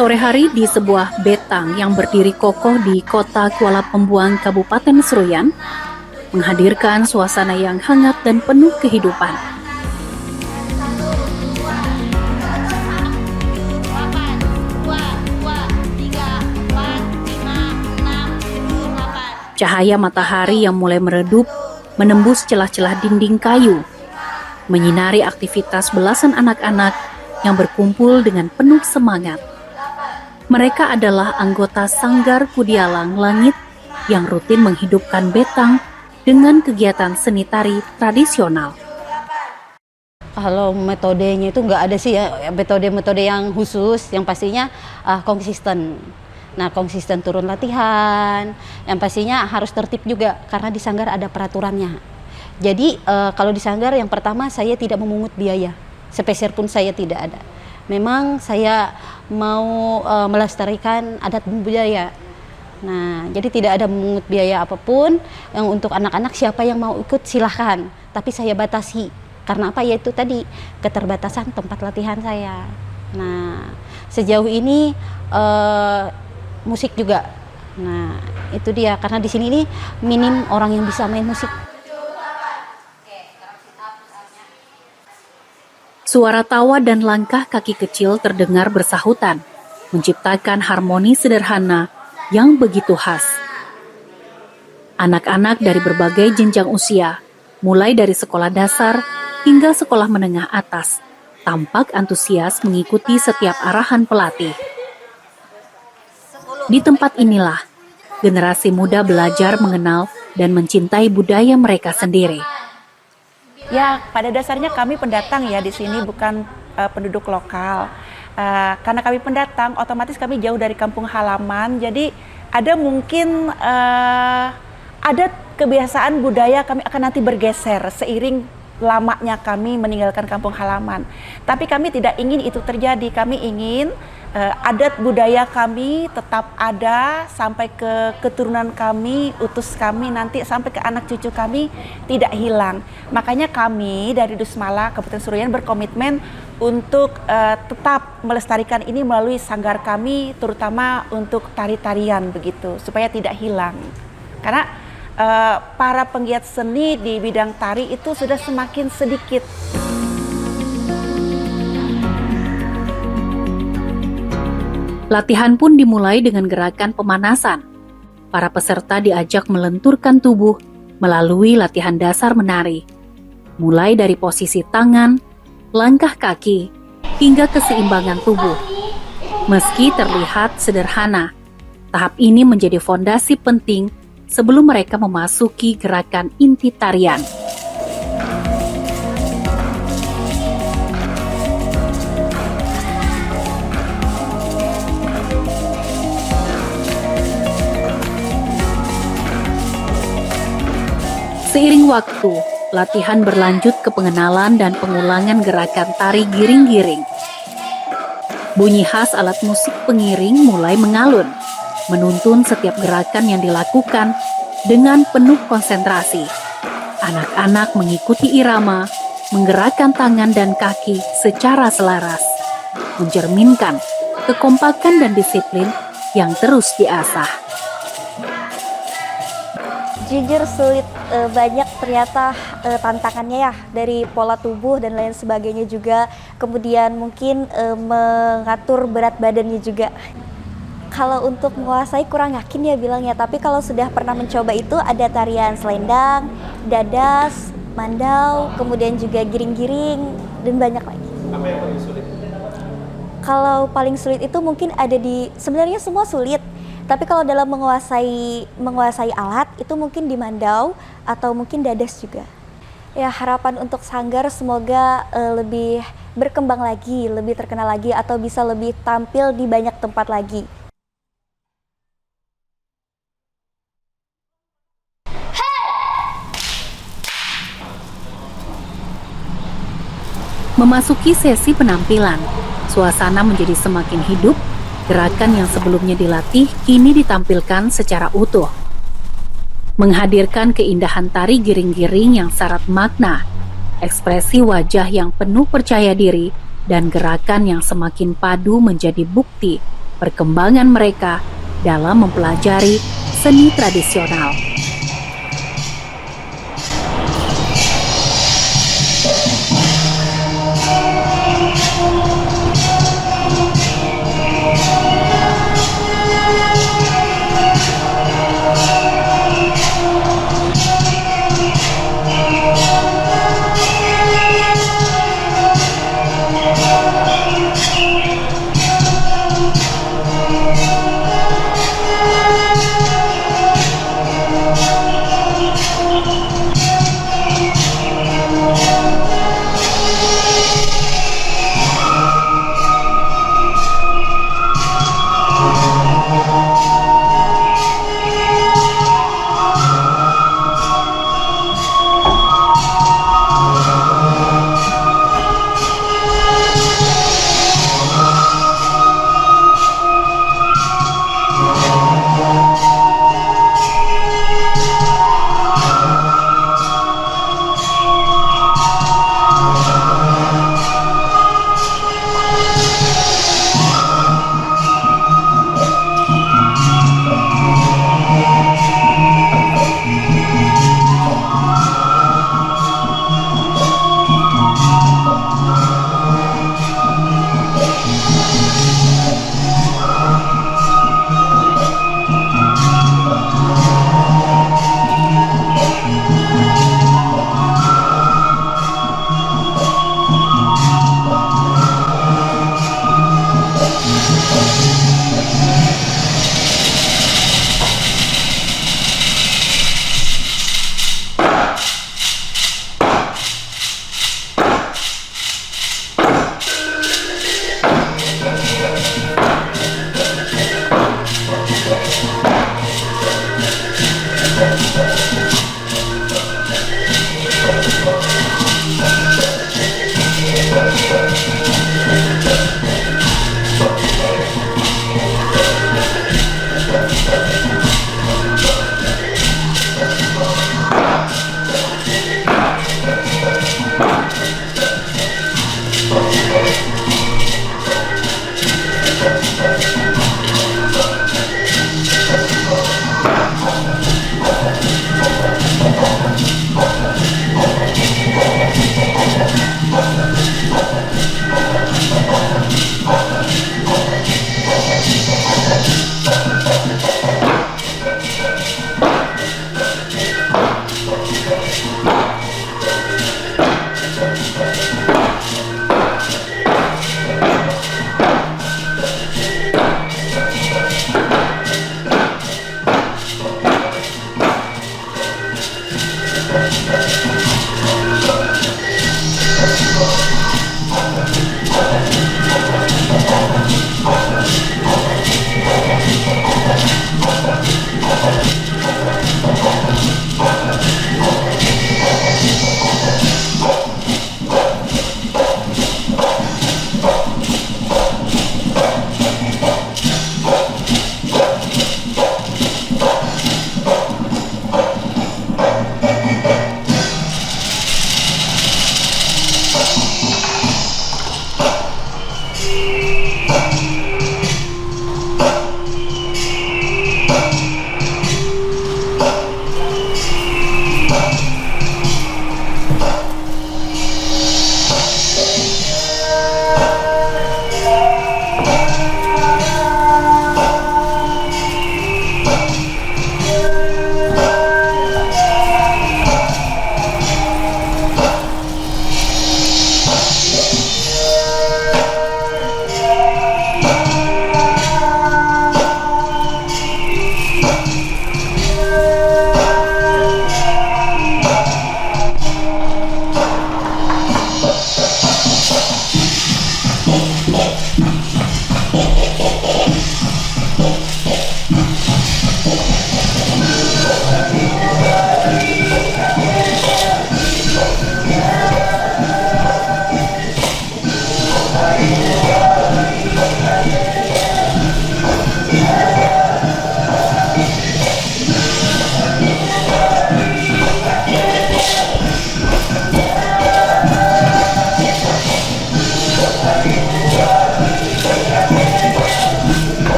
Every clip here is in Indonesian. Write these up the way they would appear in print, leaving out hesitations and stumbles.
Sore hari di sebuah betang yang berdiri kokoh di kota Kuala Pembuang, Kabupaten Seruyan, menghadirkan suasana yang hangat dan penuh kehidupan. Cahaya matahari yang mulai meredup menembus celah-celah dinding kayu, menyinari aktivitas belasan anak-anak yang berkumpul dengan penuh semangat. Mereka adalah anggota Sanggar Kudialang Langit yang rutin menghidupkan betang dengan kegiatan seni tari tradisional. Kalau metodenya itu nggak ada sih ya, metode-metode yang khusus, yang pastinya konsisten. Nah, konsisten turun latihan, yang pastinya harus tertib juga karena di Sanggar ada peraturannya. Jadi kalau di Sanggar yang pertama saya tidak memungut biaya, sepeser pun saya tidak ada. Memang saya mau melestarikan adat budaya. Nah, jadi tidak ada memungut biaya apapun. Yang untuk anak-anak siapa yang mau ikut silahkan, tapi saya batasi. Karena apa? Yaitu tadi keterbatasan tempat latihan saya. Nah, sejauh ini musik juga. Nah, itu dia karena di sini ini minim orang yang bisa main musik. Suara tawa dan langkah kaki kecil terdengar bersahutan, menciptakan harmoni sederhana yang begitu khas. Anak-anak dari berbagai jenjang usia, mulai dari sekolah dasar hingga sekolah menengah atas, tampak antusias mengikuti setiap arahan pelatih. Di tempat inilah, generasi muda belajar mengenal dan mencintai budaya mereka sendiri. Ya, pada dasarnya kami pendatang ya di sini, bukan penduduk lokal. Karena kami pendatang, otomatis kami jauh dari kampung halaman. Jadi ada mungkin adat kebiasaan budaya kami akan nanti bergeser seiring lamanya kami meninggalkan kampung halaman. Tapi kami tidak ingin itu terjadi. Kami ingin adat budaya kami tetap ada sampai ke keturunan kami, utus kami nanti sampai ke anak cucu kami tidak hilang. Makanya kami dari Dusmala Kabupaten Seruyan berkomitmen untuk tetap melestarikan ini melalui sanggar kami, terutama untuk tari-tarian begitu, supaya tidak hilang. Karena para penggiat seni di bidang tari itu sudah semakin sedikit. Latihan pun dimulai dengan gerakan pemanasan. Para peserta diajak melenturkan tubuh melalui latihan dasar menari, mulai dari posisi tangan, langkah kaki, hingga keseimbangan tubuh. Meski terlihat sederhana, tahap ini menjadi fondasi penting sebelum mereka memasuki gerakan inti tarian. Seiring waktu, latihan berlanjut ke pengenalan dan pengulangan gerakan tari giring-giring. Bunyi khas alat musik pengiring mulai mengalun, menuntun setiap gerakan yang dilakukan dengan penuh konsentrasi. Anak-anak mengikuti irama, menggerakkan tangan dan kaki secara selaras, mencerminkan kekompakan dan disiplin yang terus diasah. Jujur sulit, banyak ternyata tantangannya ya, dari pola tubuh dan lain sebagainya juga, kemudian mungkin mengatur berat badannya juga. Kalau untuk menguasai kurang yakin ya bilangnya, tapi kalau sudah pernah mencoba itu ada tarian selendang, dadas, mandau, kemudian juga giring-giring, dan banyak lagi. Apa yang paling sulit? Kalau paling sulit itu mungkin ada di, sebenarnya semua sulit, tapi kalau dalam menguasai alat itu mungkin di mandau atau mungkin dadas juga. Ya, harapan untuk Sanggar semoga lebih berkembang lagi, lebih terkenal lagi, atau bisa lebih tampil di banyak tempat lagi. Memasuki sesi penampilan, suasana menjadi semakin hidup. Gerakan yang sebelumnya dilatih kini ditampilkan secara utuh, menghadirkan keindahan tari giring-giring yang syarat makna, ekspresi wajah yang penuh percaya diri, dan gerakan yang semakin padu menjadi bukti perkembangan mereka dalam mempelajari seni tradisional.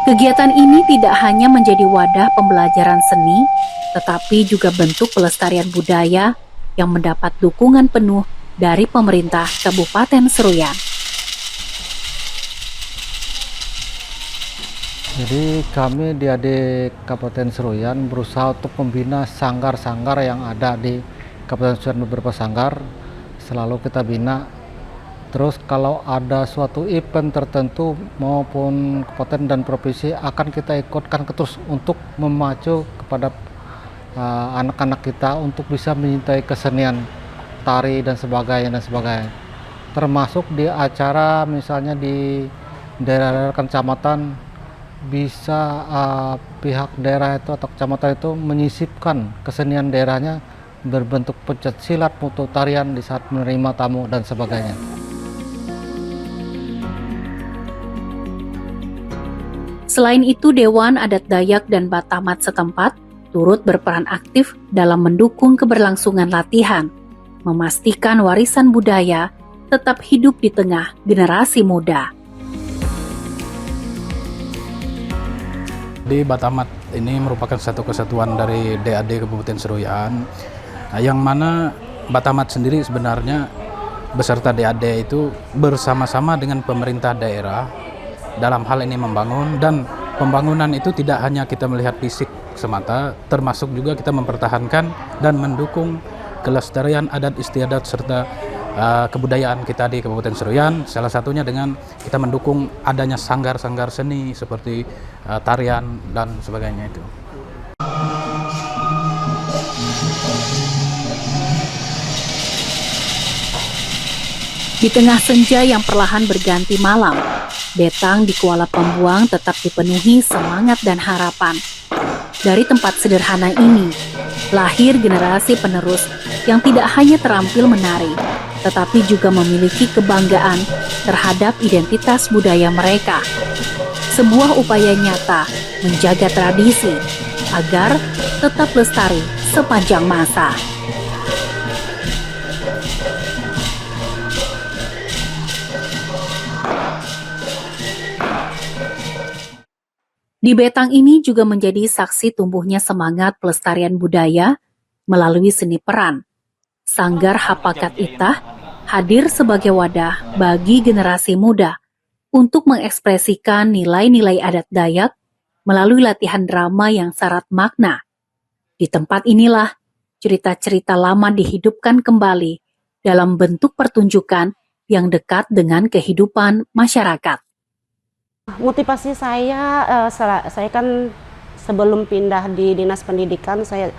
Kegiatan ini tidak hanya menjadi wadah pembelajaran seni, tetapi juga bentuk pelestarian budaya yang mendapat dukungan penuh dari pemerintah Kabupaten Seruyan. Jadi kami di AD Kabupaten Seruyan berusaha untuk membina sanggar-sanggar yang ada di Kabupaten Seruyan, beberapa sanggar selalu kita bina. Terus kalau ada suatu event tertentu maupun kabupaten dan provinsi akan kita ikutkan terus untuk memacu kepada anak-anak kita untuk bisa menyintai kesenian tari dan sebagainya. Termasuk di acara misalnya di daerah kecamatan bisa pihak daerah itu atau kecamatan itu menyisipkan kesenian daerahnya berbentuk pencak silat, mutu tarian di saat menerima tamu dan sebagainya. Selain itu, Dewan Adat Dayak dan Batamat setempat turut berperan aktif dalam mendukung keberlangsungan latihan, memastikan warisan budaya tetap hidup di tengah generasi muda. Di Batamat ini merupakan satu kesatuan dari DAD Kabupaten Seruyan, yang mana Batamat sendiri sebenarnya beserta DAD itu bersama-sama dengan pemerintah daerah dalam hal ini membangun, dan pembangunan itu tidak hanya kita melihat fisik semata, termasuk juga kita mempertahankan dan mendukung kelestarian adat istiadat serta kebudayaan kita di Kabupaten Seruyan, salah satunya dengan kita mendukung adanya sanggar-sanggar seni seperti tarian dan sebagainya itu. Di tengah senja yang perlahan berganti malam, Betang di Kuala Pembuang tetap dipenuhi semangat dan harapan. Dari tempat sederhana ini, lahir generasi penerus yang tidak hanya terampil menari, tetapi juga memiliki kebanggaan terhadap identitas budaya mereka. Sebuah upaya nyata menjaga tradisi agar tetap lestari sepanjang masa. Di Betang ini juga menjadi saksi tumbuhnya semangat pelestarian budaya melalui seni peran. Sanggar Hapakat Itah hadir sebagai wadah bagi generasi muda untuk mengekspresikan nilai-nilai adat Dayak melalui latihan drama yang syarat makna. Di tempat inilah cerita-cerita lama dihidupkan kembali dalam bentuk pertunjukan yang dekat dengan kehidupan masyarakat. Motivasi saya kan sebelum pindah di Dinas Pendidikan, saya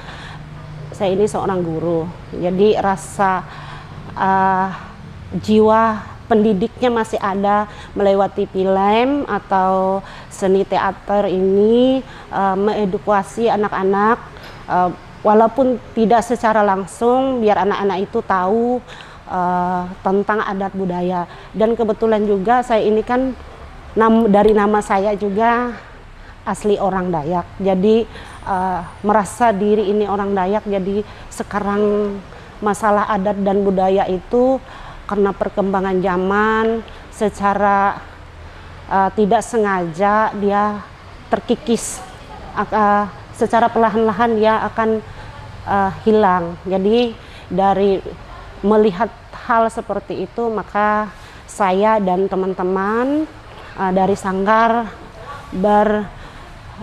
ini seorang guru, jadi rasa jiwa pendidiknya masih ada melewati film atau seni teater ini, mengedukasi anak-anak, walaupun tidak secara langsung, biar anak-anak itu tahu tentang adat budaya. Dan kebetulan juga saya ini kan dari nama saya juga asli orang Dayak, jadi merasa diri ini orang Dayak. Jadi sekarang masalah adat dan budaya itu karena perkembangan zaman secara tidak sengaja dia terkikis, secara perlahan-lahan dia akan hilang. Jadi dari melihat hal seperti itu, maka saya dan teman-teman dari Sanggar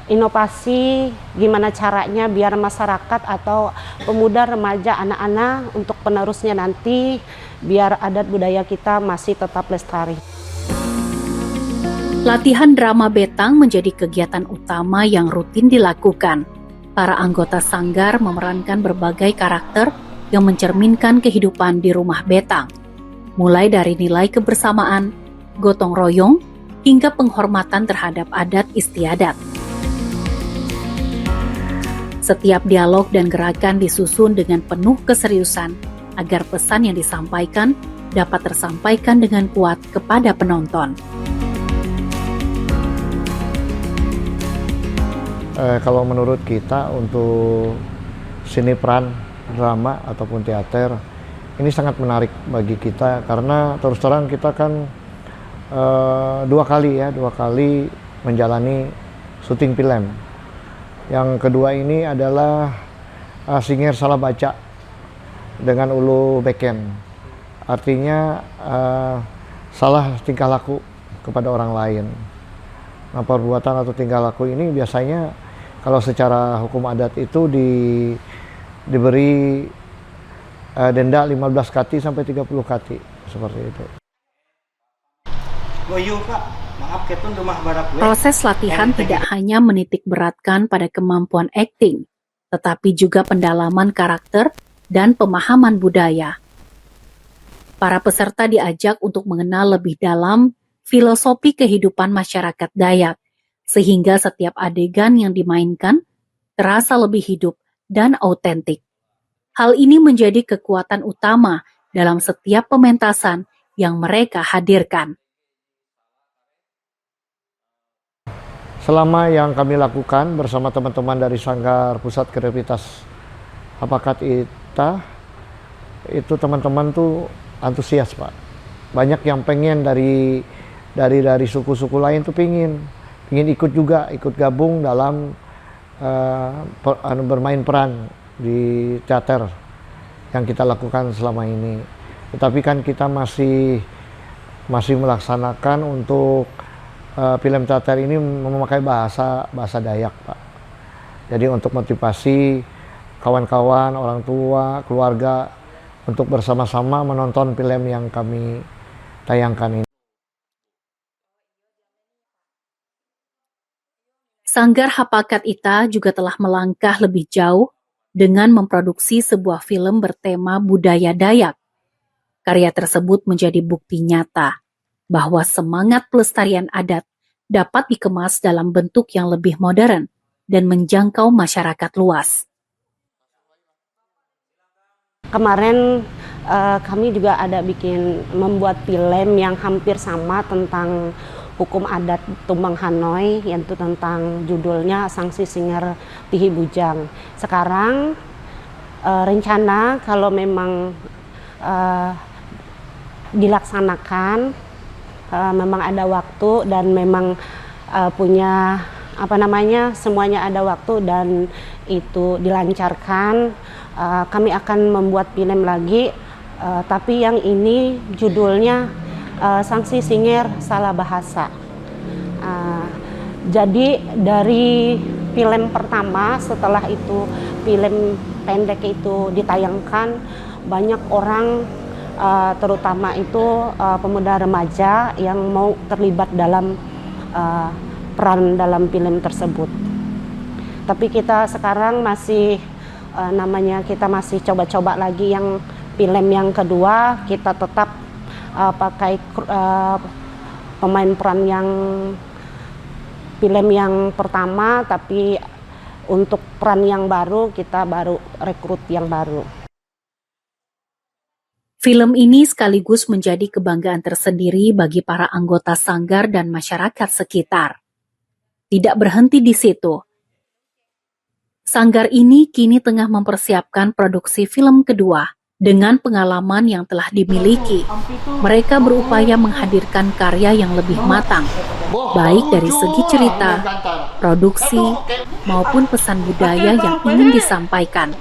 berinovasi gimana caranya biar masyarakat atau pemuda, remaja, anak-anak untuk penerusnya nanti biar adat budaya kita masih tetap lestari. Latihan drama Betang menjadi kegiatan utama yang rutin dilakukan. Para anggota Sanggar memerankan berbagai karakter yang mencerminkan kehidupan di rumah Betang, mulai dari nilai kebersamaan, gotong royong, hingga penghormatan terhadap adat istiadat. Setiap dialog dan gerakan disusun dengan penuh keseriusan agar pesan yang disampaikan dapat tersampaikan dengan kuat kepada penonton. Kalau menurut kita untuk seni peran, drama ataupun teater ini sangat menarik bagi kita, karena terus terang kita kan dua kali menjalani syuting film. Yang kedua ini adalah Singer Salah Baca dengan ulu beken. Artinya salah tingkah laku kepada orang lain. Nah, perbuatan atau tingkah laku ini biasanya kalau secara hukum adat itu diberi denda 15 kati sampai 30 kati, seperti itu. Proses latihan tidak hanya menitik beratkan pada kemampuan akting, tetapi juga pendalaman karakter dan pemahaman budaya. Para peserta diajak untuk mengenal lebih dalam filosofi kehidupan masyarakat Dayak, sehingga setiap adegan yang dimainkan terasa lebih hidup dan autentik. Hal ini menjadi kekuatan utama dalam setiap pementasan yang mereka hadirkan. Selama yang kami lakukan bersama teman-teman dari Sanggar Pusat Kreativitas Hapakat ITA, itu teman-teman tuh antusias, Pak. Banyak yang pengen dari suku-suku lain tuh pingin ikut juga, ikut gabung dalam bermain peran di teater yang kita lakukan selama ini. Tetapi kan kita masih melaksanakan untuk film teater ini memakai bahasa Dayak, Pak. Jadi untuk motivasi kawan-kawan, orang tua, keluarga untuk bersama-sama menonton film yang kami tayangkan ini. Sanggar Hapakat ITA juga telah melangkah lebih jauh dengan memproduksi sebuah film bertema budaya Dayak. Karya tersebut menjadi bukti nyata bahwa semangat pelestarian adat dapat dikemas dalam bentuk yang lebih modern dan menjangkau masyarakat luas. Kemarin kami juga ada membuat film yang hampir sama tentang hukum adat Tumbang Hanoi, yaitu tentang judulnya Sangsi Singer Tihi Bujang. Sekarang rencana kalau memang dilaksanakan, memang ada waktu dan memang punya semuanya ada waktu dan itu dilancarkan, kami akan membuat film lagi, tapi yang ini judulnya Sangsi Singer Salah Bahasa. Jadi dari film pertama, setelah itu film pendek itu ditayangkan, banyak orang terutama itu pemuda remaja yang mau terlibat dalam peran dalam film tersebut. Tapi kita sekarang masih kita masih coba-coba lagi yang film yang kedua, kita tetap pakai pemain peran yang film yang pertama, tapi untuk peran yang baru kita baru rekrut yang baru. Film ini sekaligus menjadi kebanggaan tersendiri bagi para anggota sanggar dan masyarakat sekitar. Tidak berhenti di situ. Sanggar ini kini tengah mempersiapkan produksi film kedua. Dengan pengalaman yang telah dimiliki, mereka berupaya menghadirkan karya yang lebih matang, baik dari segi cerita, produksi, maupun pesan budaya yang ingin disampaikan.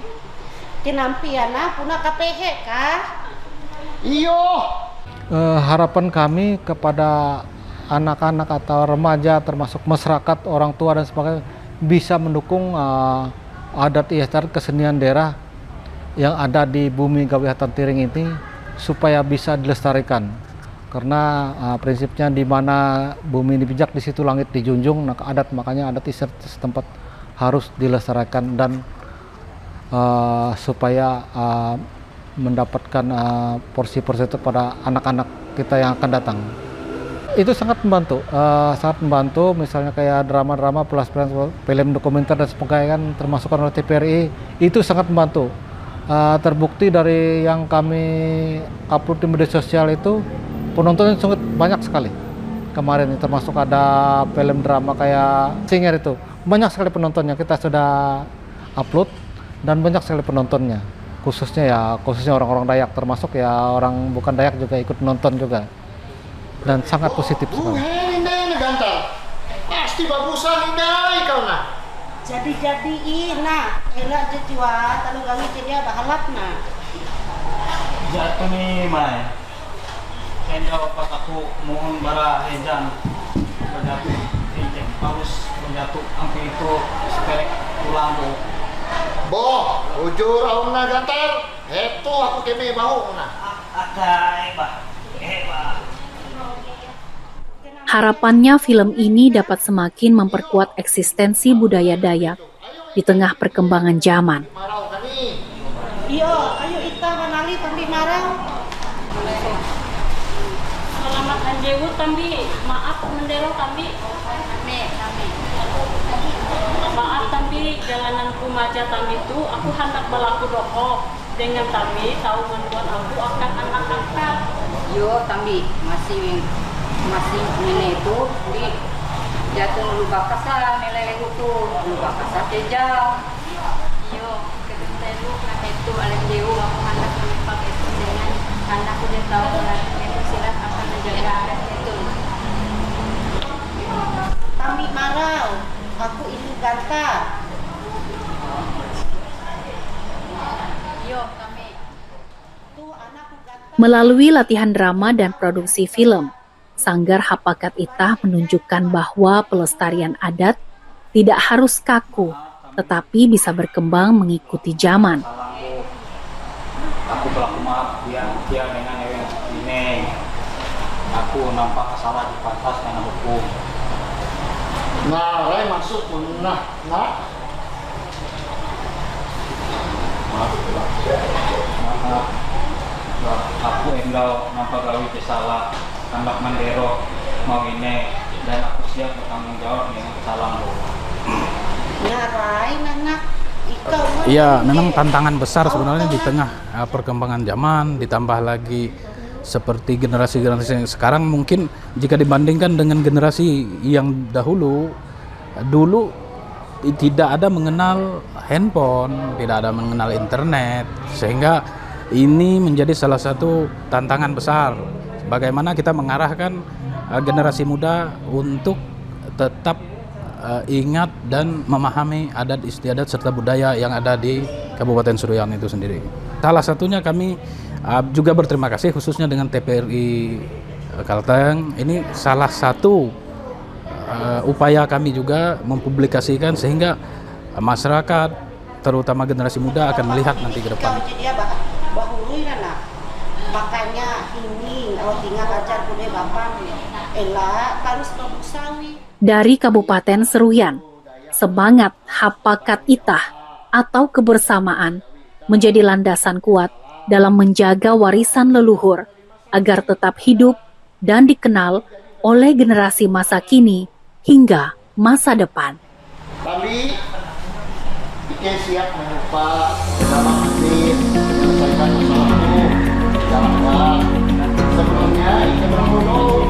Harapan kami kepada anak-anak atau remaja termasuk masyarakat, orang tua dan sebagainya bisa mendukung adat istiadat kesenian daerah yang ada di bumi Gawiatan Tiring ini supaya bisa dilestarikan. Karena prinsipnya di mana bumi dipijak di situ langit dijunjung. Nah, makanya adat istiadat setempat harus dilestarikan dan supaya mendapatkan porsi-porsi itu pada anak-anak kita yang akan datang. Itu sangat membantu, misalnya kayak drama-drama plus film dokumenter dan sebagainya kan termasuk oleh TVRI, itu sangat membantu. Terbukti dari yang kami upload di media sosial itu penontonnya sangat banyak sekali kemarin, termasuk ada film drama kayak Singer itu banyak sekali penontonnya, kita sudah upload dan banyak sekali penontonnya. Khususnya orang-orang Dayak, termasuk ya orang bukan Dayak juga ikut nonton juga, dan sangat positif sekali. Pasti bagusan indah kau nah. Jadi nah, elak je jua, kalau gawi jadi bahalap nah. Jatuh nih, Mai. Hendak pas aku mohon bara hejan berjatuh hejan harus berjatuh ampi itu sepelek tulang bu. Boh, ujur auna gantar. Itu aku keme bau nah. Ada bah. Bah. Harapannya film ini dapat semakin memperkuat eksistensi budaya Dayak di tengah perkembangan zaman. Marau kami. Iyo, ayo ita manali tambi marang. Selamat anjewu tambi, maaf mendero tambi. Maaf tambi, jalananku maja tambi itu, aku hendak berlaku rokok dengan tambi tahu membuat aku akan anak angkat. Yo tambi masih ini itu di jatuh luka kasar nilai itu luka kasar jejak. Yo ketemu nah itu alam jeu aku hendak pakai itu dengan anakku dia tahu itu silat akan menjaga adat itu. Tambi marau, aku ini ganta. Yo kami Tuh anakku ganta. Melalui latihan drama dan produksi film, Sanggar Hapakat Itah menunjukkan bahwa pelestarian adat tidak harus kaku, tetapi bisa berkembang mengikuti zaman. Salahku. Aku berlaku maaf dia dengan yang ini. Aku nampak salah di batas karena hukum. Nah, rai masuk pun nah. Maaf. Aku engkau nampak gawi salah. Tambak mandero mau ini dan aku siap bertanggung jawab dengan kesalahanku. Ngarai nanak ikau. Iya, memang tantangan besar sebenarnya di tengah perkembangan zaman, ditambah lagi seperti generasi-generasi yang sekarang mungkin jika dibandingkan dengan generasi yang dulu tidak ada mengenal handphone, tidak ada mengenal internet, sehingga ini menjadi salah satu tantangan besar. Bagaimana kita mengarahkan generasi muda untuk tetap ingat dan memahami adat istiadat serta budaya yang ada di Kabupaten Seruyan itu sendiri. Salah satunya kami juga berterima kasih khususnya dengan TPRI Kalteng. Ini salah satu upaya kami juga mempublikasikan sehingga masyarakat terutama generasi muda akan melihat nanti ke depan. Ikau jadi bahului nanak. Makanya ini kalau tinggal ajar kude bapak elak harus membuksawi. Dari Kabupaten Seruyan, semangat Hapakat Itah atau kebersamaan menjadi landasan kuat dalam menjaga warisan leluhur agar tetap hidup dan dikenal oleh generasi masa kini hingga masa depan. Tapi Ike siap menyupa dalam hadis menyelesaikan masalah itu. Jangan sebelumnya Ike bermohon